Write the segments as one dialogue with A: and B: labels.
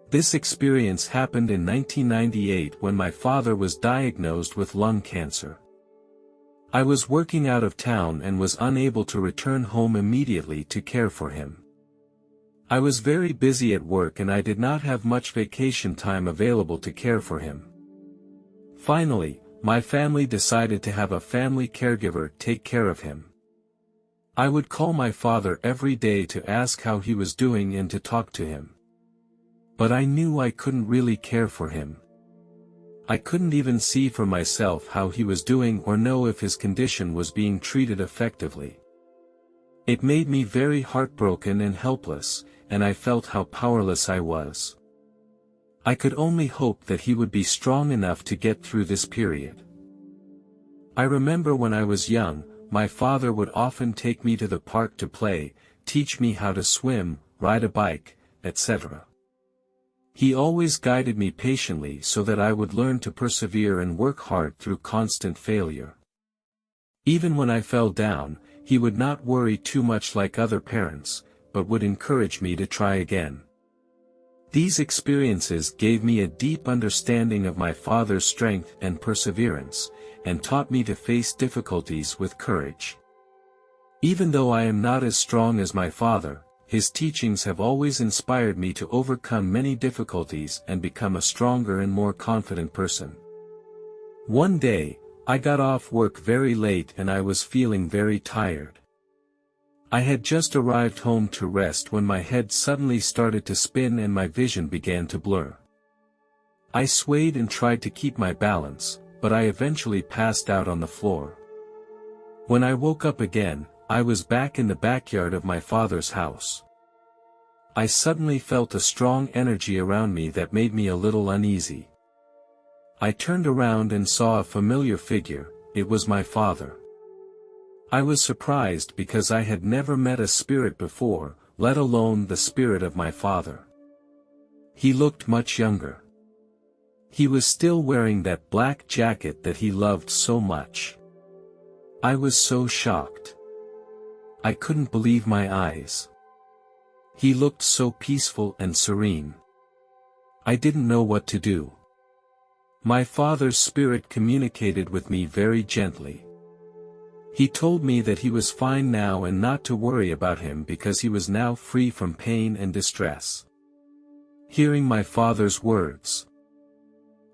A: This experience happened in 1998 when my father was diagnosed with lung cancer. I was working out of town and was unable to return home immediately to care for him. I was very busy at work and I did not have much vacation time available to care for him. Finally, my family decided to have a family caregiver take care of him. I would call my father every day to ask how he was doing and to talk to him. But I knew I couldn't really care for him. I couldn't even see for myself how he was doing or know if his condition was being treated effectively. It made me very heartbroken and helpless, and I felt how powerless I was. I could only hope that he would be strong enough to get through this period. I remember when I was young, my father would often take me to the park to play, teach me how to swim, ride a bike, etc. He always guided me patiently so that I would learn to persevere and work hard through constant failure. Even when I fell down, he would not worry too much like other parents, but would encourage me to try again. These experiences gave me a deep understanding of my father's strength and perseverance, and taught me to face difficulties with courage. Even though I am not as strong as my father, his teachings have always inspired me to overcome many difficulties and become a stronger and more confident person. One day, I got off work very late and I was feeling very tired. I had just arrived home to rest when my head suddenly started to spin and my vision began to blur. I swayed and tried to keep my balance, but I eventually passed out on the floor. When I woke up again, I was back in the backyard of my father's house. I suddenly felt a strong energy around me that made me a little uneasy. I turned around and saw a familiar figure. It was my father. I was surprised because I had never met a spirit before, let alone the spirit of my father. He looked much younger. He was still wearing that black jacket that he loved so much. I was so shocked. I couldn't believe my eyes. He looked so peaceful and serene. I didn't know what to do. My father's spirit communicated with me very gently. He told me that he was fine now and not to worry about him because he was now free from pain and distress. Hearing my father's words,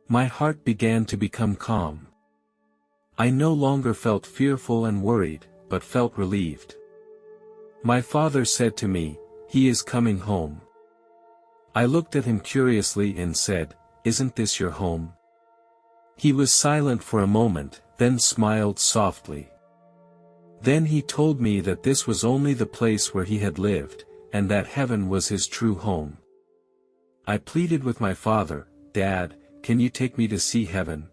A: my heart began to become calm. I no longer felt fearful and worried, but felt relieved. My father said to me, "He is coming home." I looked at him curiously and said, "Isn't this your home?" He was silent for a moment, then smiled softly. Then he told me that this was only the place where he had lived, and that heaven was his true home. I pleaded with my father, "Dad, can you take me to see heaven?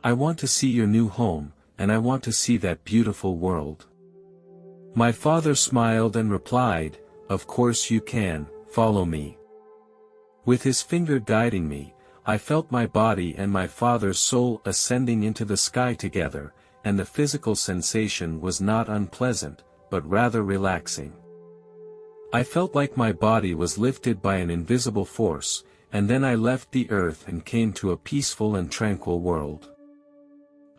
A: I want to see your new home, and I want to see that beautiful world." My father smiled and replied, "Of course you can, follow me." With his finger guiding me, I felt my body and my father's soul ascending into the sky together, and the physical sensation was not unpleasant, but rather relaxing. I felt like my body was lifted by an invisible force, and then I left the earth and came to a peaceful and tranquil world.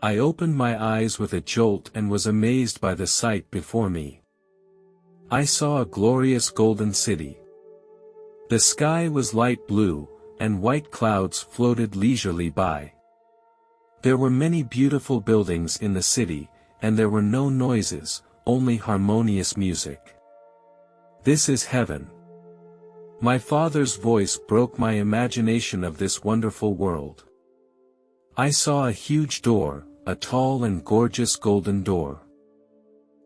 A: I opened my eyes with a jolt and was amazed by the sight before me. I saw a glorious golden city. The sky was light blue, and white clouds floated leisurely by. There were many beautiful buildings in the city, and there were no noises, only harmonious music. "This is heaven." My father's voice broke my imagination of this wonderful world. I saw a huge door, a tall and gorgeous golden door.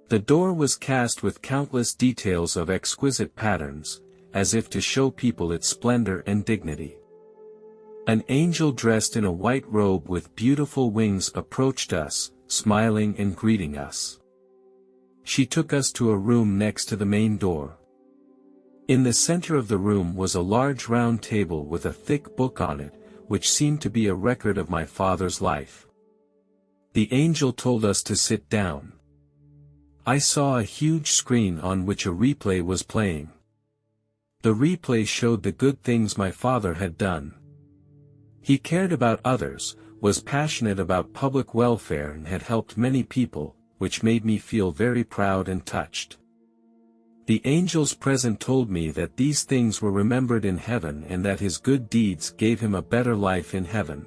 A: The door was cast with countless details of exquisite patterns, as if to show people its splendor and dignity. An angel dressed in a white robe with beautiful wings approached us, smiling and greeting us. She took us to a room next to the main door. In the center of the room was a large round table with a thick book on it, which seemed to be a record of my father's life. The angel told us to sit down. I saw a huge screen on which a replay was playing. The replay showed the good things my father had done. He cared about others, was passionate about public welfare and had helped many people, which made me feel very proud and touched. The angels present told me that these things were remembered in heaven and that his good deeds gave him a better life in heaven.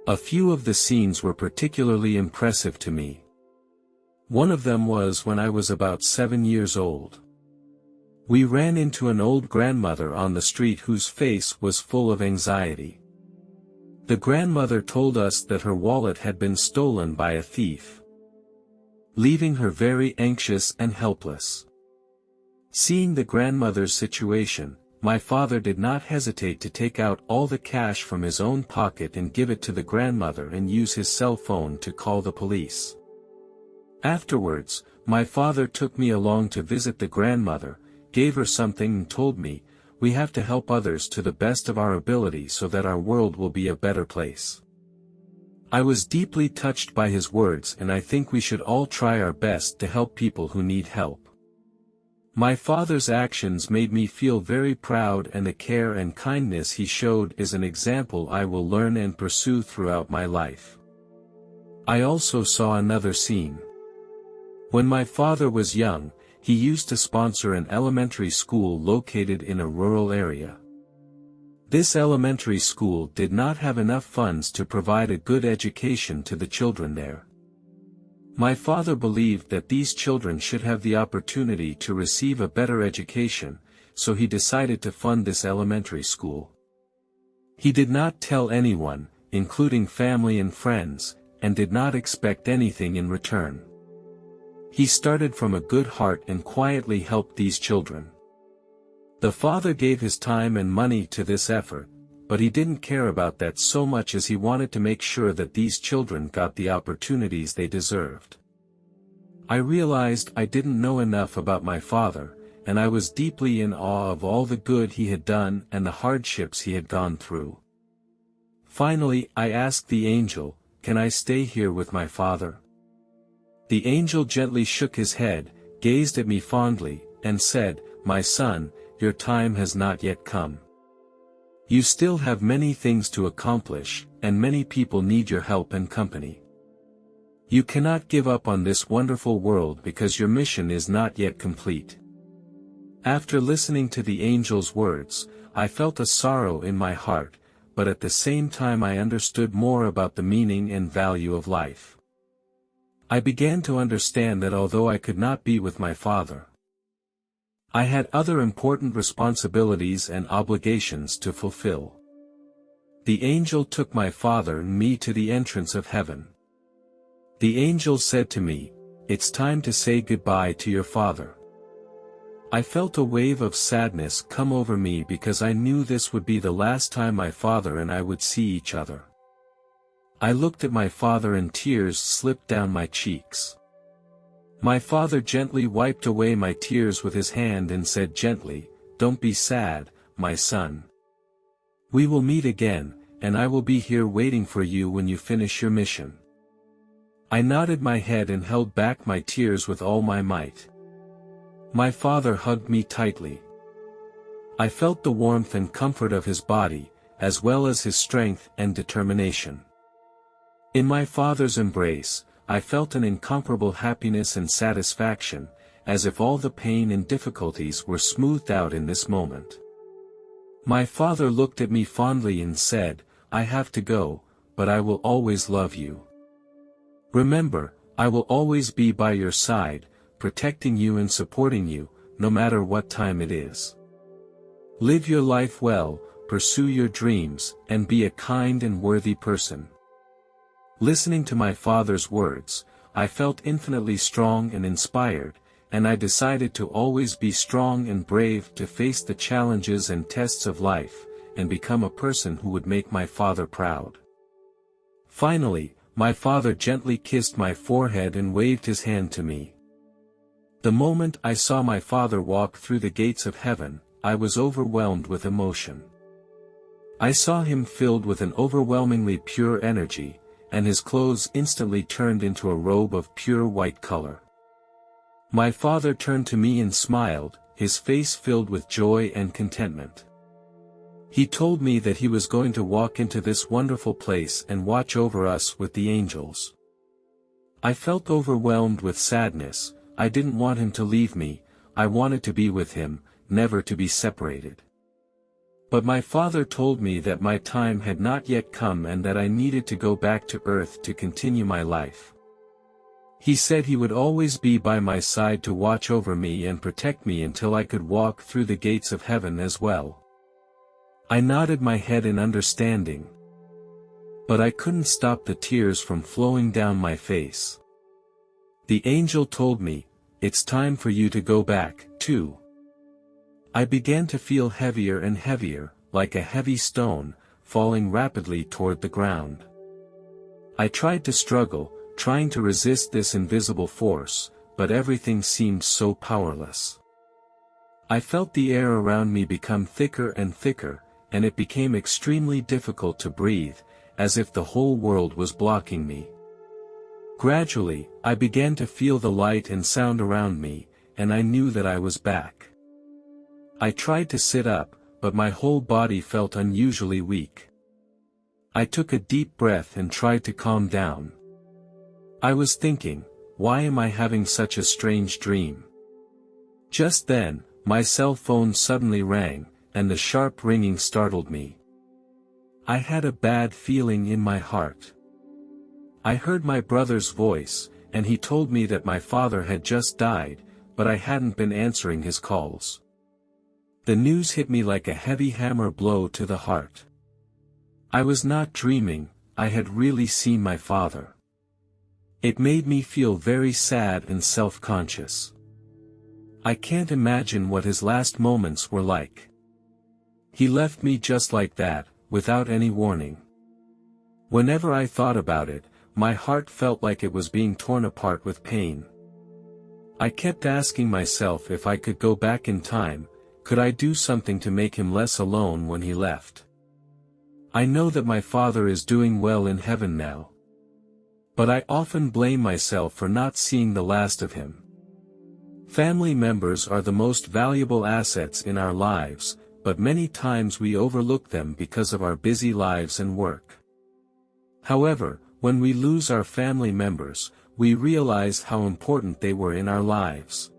A: A few of the scenes were particularly impressive to me. One of them was when I was about 7 years old. We ran into an old grandmother on the street whose face was full of anxiety. The grandmother told us that her wallet had been stolen by a thief, leaving her very anxious and helpless. Seeing the grandmother's situation, my father did not hesitate to take out all the cash from his own pocket and give it to the grandmother and use his cell phone to call the police. Afterwards, my father took me along to visit the grandmother, gave her something and told me, "We have to help others to the best of our ability so that our world will be a better place." I was deeply touched by his words, and I think we should all try our best to help people who need help. My father's actions made me feel very proud, and the care and kindness he showed is an example I will learn and pursue throughout my life. I also saw another scene. When my father was young, he used to sponsor an elementary school located in a rural area. This elementary school did not have enough funds to provide a good education to the children there. My father believed that these children should have the opportunity to receive a better education, so he decided to fund this elementary school. He did not tell anyone, including family and friends, and did not expect anything in return. He started from a good heart and quietly helped these children. The father gave his time and money to this effort, but he didn't care about that so much as he wanted to make sure that these children got the opportunities they deserved. I realized I didn't know enough about my father, and I was deeply in awe of all the good he had done and the hardships he had gone through. Finally, I asked the angel, "Can I stay here with my father?" The angel gently shook his head, gazed at me fondly, and said, "My son, your time has not yet come. You still have many things to accomplish, and many people need your help and company. You cannot give up on this wonderful world because your mission is not yet complete." After listening to the angel's words, I felt a sorrow in my heart, but at the same time I understood more about the meaning and value of life. I began to understand that although I could not be with my father, I had other important responsibilities and obligations to fulfill. The angel took my father and me to the entrance of heaven. The angel said to me, "It's time to say goodbye to your father." I felt a wave of sadness come over me because I knew this would be the last time my father and I would see each other. I looked at my father and tears slipped down my cheeks. My father gently wiped away my tears with his hand and said gently, "Don't be sad, my son. We will meet again, and I will be here waiting for you when you finish your mission." I nodded my head and held back my tears with all my might. My father hugged me tightly. I felt the warmth and comfort of his body, as well as his strength and determination. In my father's embrace, I felt an incomparable happiness and satisfaction, as if all the pain and difficulties were smoothed out in this moment. My father looked at me fondly and said, "I have to go, but I will always love you. Remember, I will always be by your side, protecting you and supporting you, no matter what time it is. Live your life well, pursue your dreams, and be a kind and worthy person." Listening to my father's words, I felt infinitely strong and inspired, and I decided to always be strong and brave to face the challenges and tests of life, and become a person who would make my father proud. Finally, my father gently kissed my forehead and waved his hand to me. The moment I saw my father walk through the gates of heaven, I was overwhelmed with emotion. I saw him filled with an overwhelmingly pure energy, and his clothes instantly turned into a robe of pure white color. My father turned to me and smiled, his face filled with joy and contentment. He told me that he was going to walk into this wonderful place and watch over us with the angels. I felt overwhelmed with sadness. I didn't want him to leave me, I wanted to be with him, never to be separated. But my father told me that my time had not yet come and that I needed to go back to earth to continue my life. He said he would always be by my side to watch over me and protect me until I could walk through the gates of heaven as well. I nodded my head in understanding. But I couldn't stop the tears from flowing down my face. The angel told me, "It's time for you to go back, too." I began to feel heavier and heavier, like a heavy stone, falling rapidly toward the ground. I tried to struggle, trying to resist this invisible force, but everything seemed so powerless. I felt the air around me become thicker and thicker, and it became extremely difficult to breathe, as if the whole world was blocking me. Gradually, I began to feel the light and sound around me, and I knew that I was back. I tried to sit up, but my whole body felt unusually weak. I took a deep breath and tried to calm down. I was thinking, why am I having such a strange dream? Just then, my cell phone suddenly rang, and the sharp ringing startled me. I had a bad feeling in my heart. I heard my brother's voice, and he told me that my father had just died, but I hadn't been answering his calls. The news hit me like a heavy hammer blow to the heart. I was not dreaming, I had really seen my father. It made me feel very sad and self-conscious. I can't imagine what his last moments were like. He left me just like that, without any warning. Whenever I thought about it, my heart felt like it was being torn apart with pain. I kept asking myself if I could go back in time, could I do something to make him less alone when he left? I know that my father is doing well in heaven now. But I often blame myself for not seeing the last of him. Family members are the most valuable assets in our lives, but many times we overlook them because of our busy lives and work. However, when we lose our family members, we realize how important they were in our lives.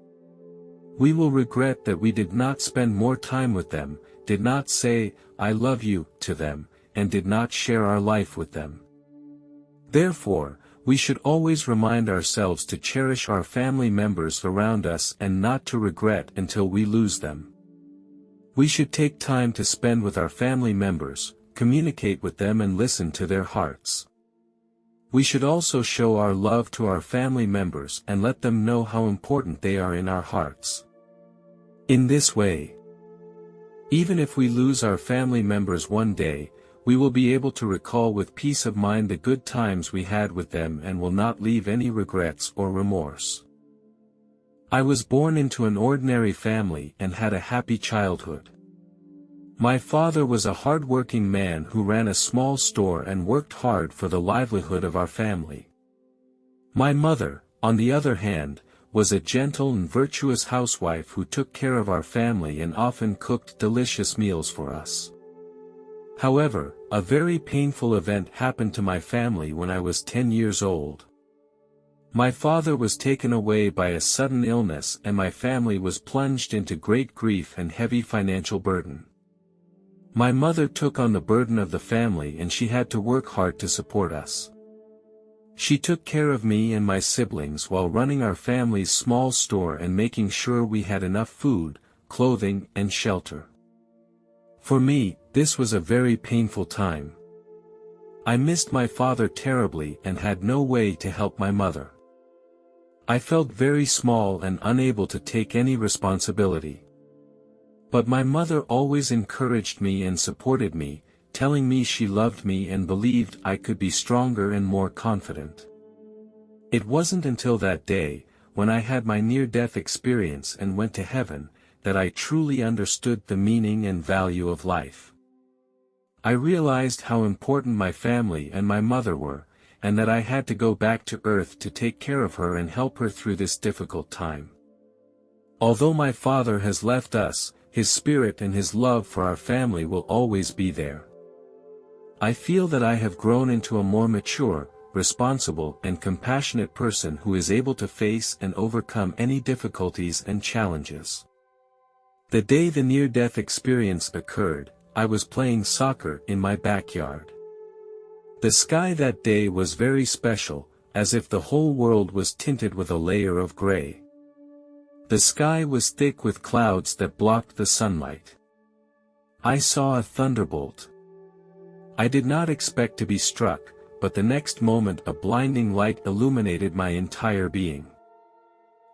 A: We will regret that we did not spend more time with them, did not say, "I love you," to them, and did not share our life with them. Therefore, we should always remind ourselves to cherish our family members around us and not to regret until we lose them. We should take time to spend with our family members, communicate with them and listen to their hearts. We should also show our love to our family members and let them know how important they are in our hearts. In this way, even if we lose our family members one day, we will be able to recall with peace of mind the good times we had with them and will not leave any regrets or remorse. I was born into an ordinary family and had a happy childhood. My father was a hard-working man who ran a small store and worked hard for the livelihood of our family. My mother, on the other hand, was a gentle and virtuous housewife who took care of our family and often cooked delicious meals for us. However, a very painful event happened to my family when I was 10 years old. My father was taken away by a sudden illness and my family was plunged into great grief and heavy financial burden. My mother took on the burden of the family and she had to work hard to support us. She took care of me and my siblings while running our family's small store and making sure we had enough food, clothing, and shelter. For me, this was a very painful time. I missed my father terribly and had no way to help my mother. I felt very small and unable to take any responsibility. But my mother always encouraged me and supported me, telling me she loved me and believed I could be stronger and more confident. It wasn't until that day, when I had my near-death experience and went to heaven, that I truly understood the meaning and value of life. I realized how important my family and my mother were, and that I had to go back to Earth to take care of her and help her through this difficult time. Although my father has left us, his spirit and his love for our family will always be there. I feel that I have grown into a more mature, responsible and compassionate person who is able to face and overcome any difficulties and challenges. The day the near-death experience occurred, I was playing soccer in my backyard. The sky that day was very special, as if the whole world was tinted with a layer of gray. The sky was thick with clouds that blocked the sunlight. I saw a thunderbolt. I did not expect to be struck, but the next moment a blinding light illuminated my entire being.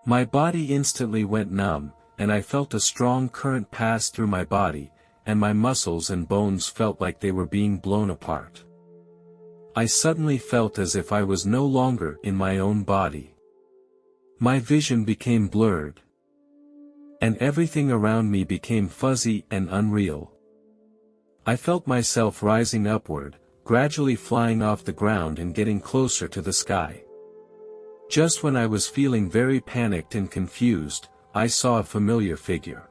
A: My body instantly went numb, and I felt a strong current pass through my body, and my muscles and bones felt like they were being blown apart. I suddenly felt as if I was no longer in my own body. My vision became blurred, and everything around me became fuzzy and unreal. I felt myself rising upward, gradually flying off the ground and getting closer to the sky. Just when I was feeling very panicked and confused, I saw a familiar figure.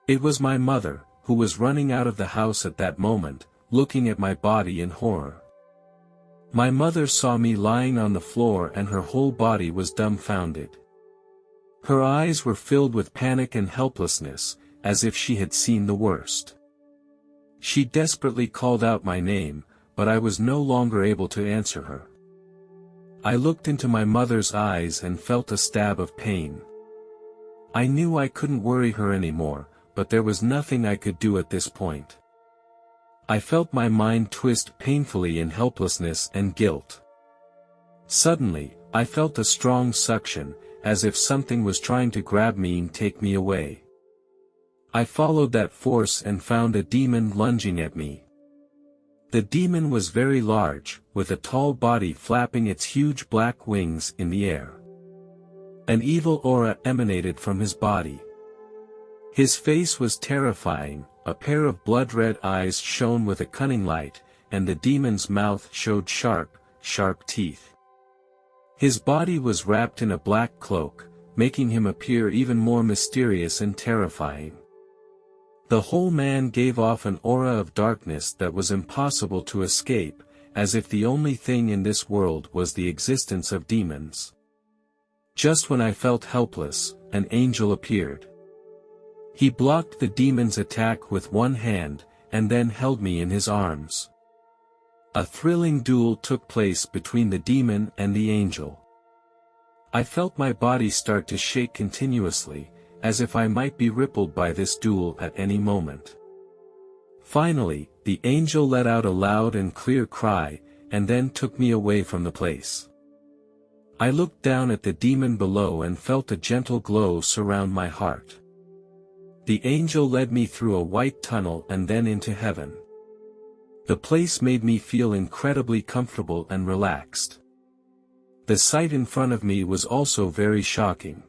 A: It was my mother, who was running out of the house at that moment, looking at my body in horror. My mother saw me lying on the floor and her whole body was dumbfounded. Her eyes were filled with panic and helplessness, as if she had seen the worst. She desperately called out my name, but I was no longer able to answer her. I looked into my mother's eyes and felt a stab of pain. I knew I couldn't worry her anymore, but there was nothing I could do at this point. I felt my mind twist painfully in helplessness and guilt. Suddenly, I felt a strong suction, as if something was trying to grab me and take me away. I followed that force and found a demon lunging at me. The demon was very large, with a tall body flapping its huge black wings in the air. An evil aura emanated from his body. His face was terrifying, a pair of blood-red eyes shone with a cunning light, and the demon's mouth showed sharp, sharp teeth. His body was wrapped in a black cloak, making him appear even more mysterious and terrifying. The whole man gave off an aura of darkness that was impossible to escape, as if the only thing in this world was the existence of demons. Just when I felt helpless, an angel appeared. He blocked the demon's attack with one hand, and then held me in his arms. A thrilling duel took place between the demon and the angel. I felt my body start to shake continuously, as if I might be rippled by this duel at any moment. Finally, the angel let out a loud and clear cry, and then took me away from the place. I looked down at the demon below and felt a gentle glow surround my heart. The angel led me through a white tunnel and then into heaven. The place made me feel incredibly comfortable and relaxed. The sight in front of me was also very shocking.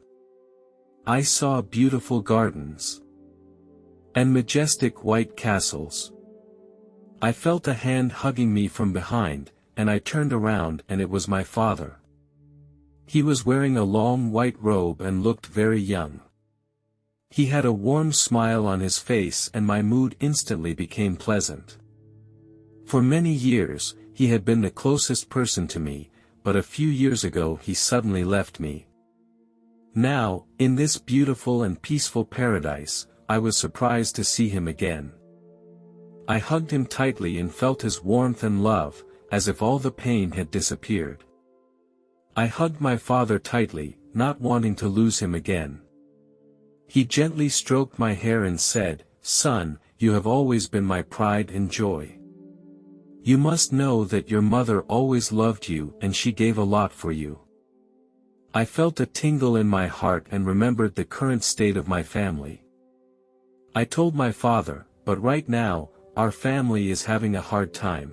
A: I saw beautiful gardens and majestic white castles. I felt a hand hugging me from behind, and I turned around and it was my father. He was wearing a long white robe and looked very young. He had a warm smile on his face and my mood instantly became pleasant. For many years, he had been the closest person to me, but a few years ago he suddenly left me. Now, in this beautiful and peaceful paradise, I was surprised to see him again. I hugged him tightly and felt his warmth and love, as if all the pain had disappeared. I hugged my father tightly, not wanting to lose him again. He gently stroked my hair and said, "Son, you have always been my pride and joy. You must know that your mother always loved you and she gave a lot for you." I felt a tingle in my heart and remembered the current state of my family. I told my father, "But right now, our family is having a hard time.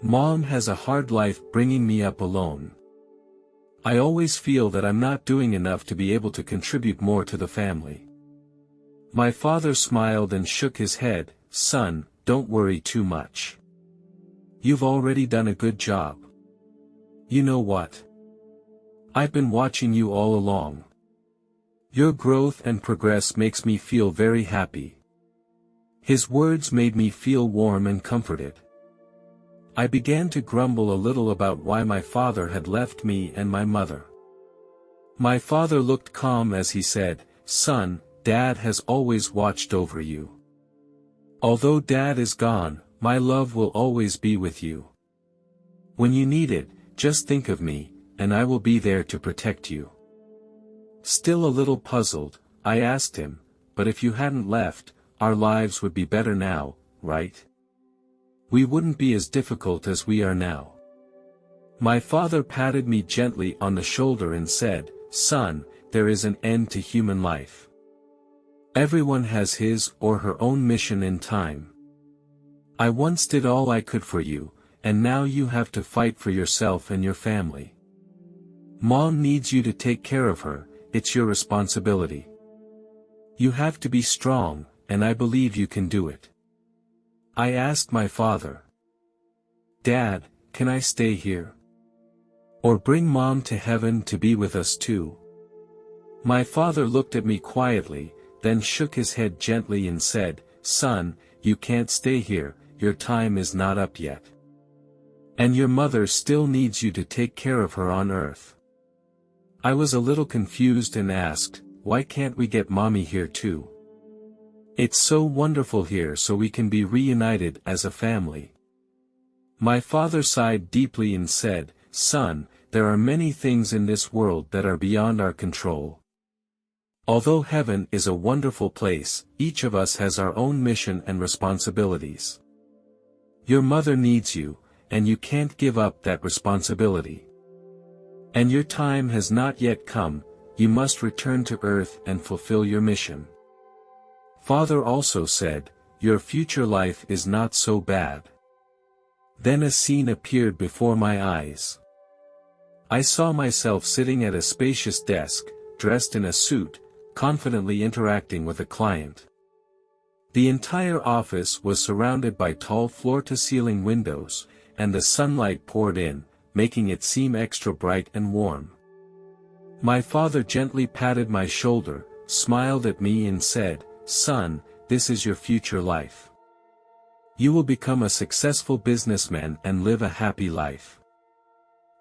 A: Mom has a hard life bringing me up alone. I always feel that I'm not doing enough to be able to contribute more to the family." My father smiled and shook his head, "Son, don't worry too much. You've already done a good job. You know what? I've been watching you all along. Your growth and progress makes me feel very happy." His words made me feel warm and comforted. I began to grumble a little about why my father had left me and my mother. My father looked calm as he said, "Son, Dad has always watched over you. Although Dad is gone, my love will always be with you. When you need it, just think of me, and I will be there to protect you." Still a little puzzled, I asked him, "But if you hadn't left, our lives would be better now, right? We wouldn't be as difficult as we are now." My father patted me gently on the shoulder and said, "Son, there is an end to human life. Everyone has his or her own mission in time. I once did all I could for you, and now you have to fight for yourself and your family. Mom needs you to take care of her, it's your responsibility. You have to be strong, and I believe you can do it." I asked my father, "Dad, can I stay here? Or bring Mom to heaven to be with us too?" My father looked at me quietly, then shook his head gently and said, "Son, you can't stay here, your time is not up yet. And your mother still needs you to take care of her on earth." I was a little confused and asked, "Why can't we get Mommy here too? It's so wonderful here, so we can be reunited as a family." My father sighed deeply and said, "Son, there are many things in this world that are beyond our control. Although heaven is a wonderful place, each of us has our own mission and responsibilities. Your mother needs you, and you can't give up that responsibility. And your time has not yet come, you must return to earth and fulfill your mission." Father also said, "Your future life is not so bad." Then a scene appeared before my eyes. I saw myself sitting at a spacious desk, dressed in a suit, confidently interacting with a client. The entire office was surrounded by tall floor-to-ceiling windows, and the sunlight poured in, making it seem extra bright and warm. My father gently patted my shoulder, smiled at me and said, "Son, this is your future life. You will become a successful businessman and live a happy life."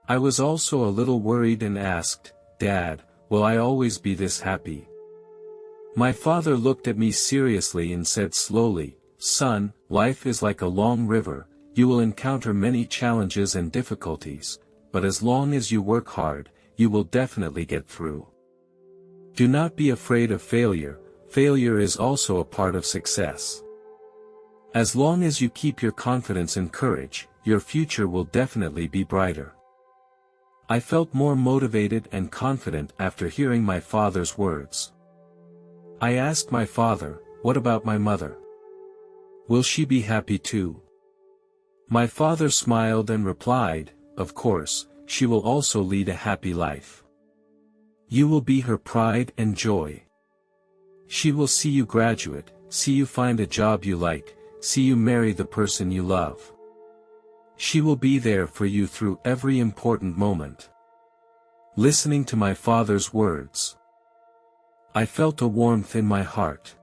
A: I was also a little worried and asked, "Dad, will I always be this happy?" My father looked at me seriously and said slowly, "Son, life is like a long river, you will encounter many challenges and difficulties, but as long as you work hard, you will definitely get through. Do not be afraid of failure, failure is also a part of success. As long as you keep your confidence and courage, your future will definitely be brighter." I felt more motivated and confident after hearing my father's words. I asked my father, "What about my mother? Will she be happy too?" My father smiled and replied, "Of course, she will also lead a happy life. You will be her pride and joy. She will see you graduate, see you find a job you like, see you marry the person you love. She will be there for you through every important moment." Listening to my father's words, I felt a warmth in my heart.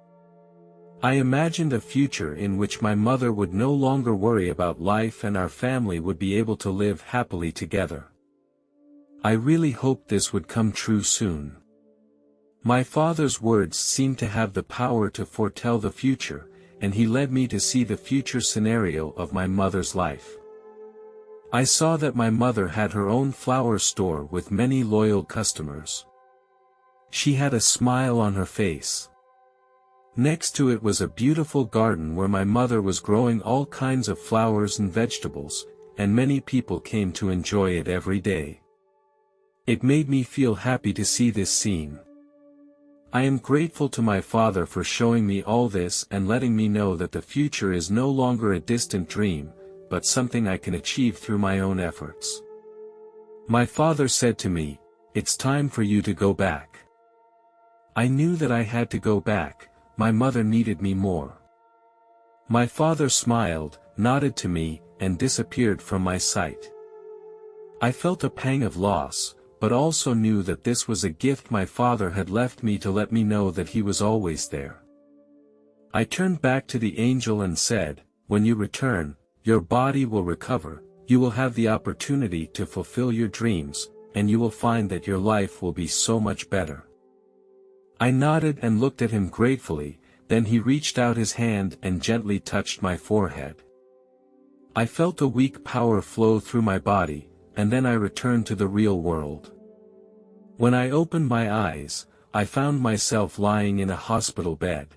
A: I imagined a future in which my mother would no longer worry about life and our family would be able to live happily together. I really hoped this would come true soon. My father's words seemed to have the power to foretell the future, and he led me to see the future scenario of my mother's life. I saw that my mother had her own flower store with many loyal customers. She had a smile on her face. Next to it was a beautiful garden where my mother was growing all kinds of flowers and vegetables, and many people came to enjoy it every day. It made me feel happy to see this scene. I am grateful to my father for showing me all this and letting me know that the future is no longer a distant dream, but something I can achieve through my own efforts. My father said to me, "It's time for you to go back." I knew that I had to go back, my mother needed me more. My father smiled, nodded to me, and disappeared from my sight. I felt a pang of loss, but also knew that this was a gift my father had left me to let me know that he was always there. I turned back to the angel and said, "When you return, your body will recover, you will have the opportunity to fulfill your dreams, and you will find that your life will be so much better." I nodded and looked at him gratefully, then he reached out his hand and gently touched my forehead. I felt a weak power flow through my body, and then I returned to the real world. When I opened my eyes, I found myself lying in a hospital bed.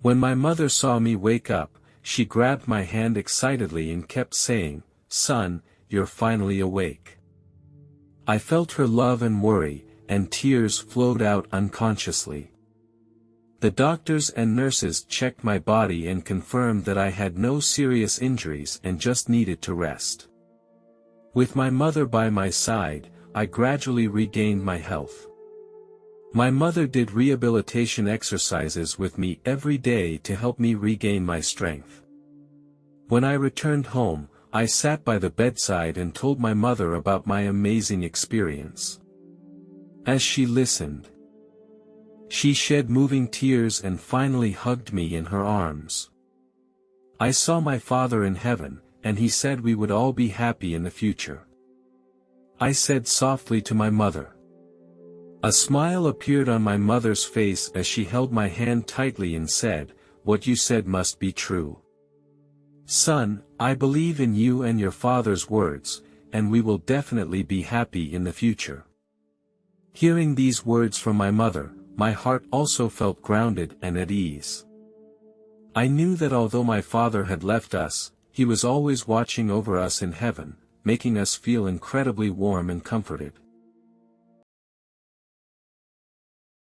A: When my mother saw me wake up, she grabbed my hand excitedly and kept saying, "Son, you're finally awake." I felt her love and worry, and tears flowed out unconsciously. The doctors and nurses checked my body and confirmed that I had no serious injuries and just needed to rest. With my mother by my side, I gradually regained my health. My mother did rehabilitation exercises with me every day to help me regain my strength. When I returned home, I sat by the bedside and told my mother about my amazing experience. As she listened, she shed moving tears and finally hugged me in her arms. I saw my father in heaven, and he said we would all be happy in the future. I said softly to my mother. A smile appeared on my mother's face as she held my hand tightly and said, "What you said must be true. Son, I believe in you and your father's words, and we will definitely be happy in the future." Hearing these words from my mother, my heart also felt grounded and at ease. I knew that although my father had left us, he was always watching over us in heaven, making us feel incredibly warm and comforted.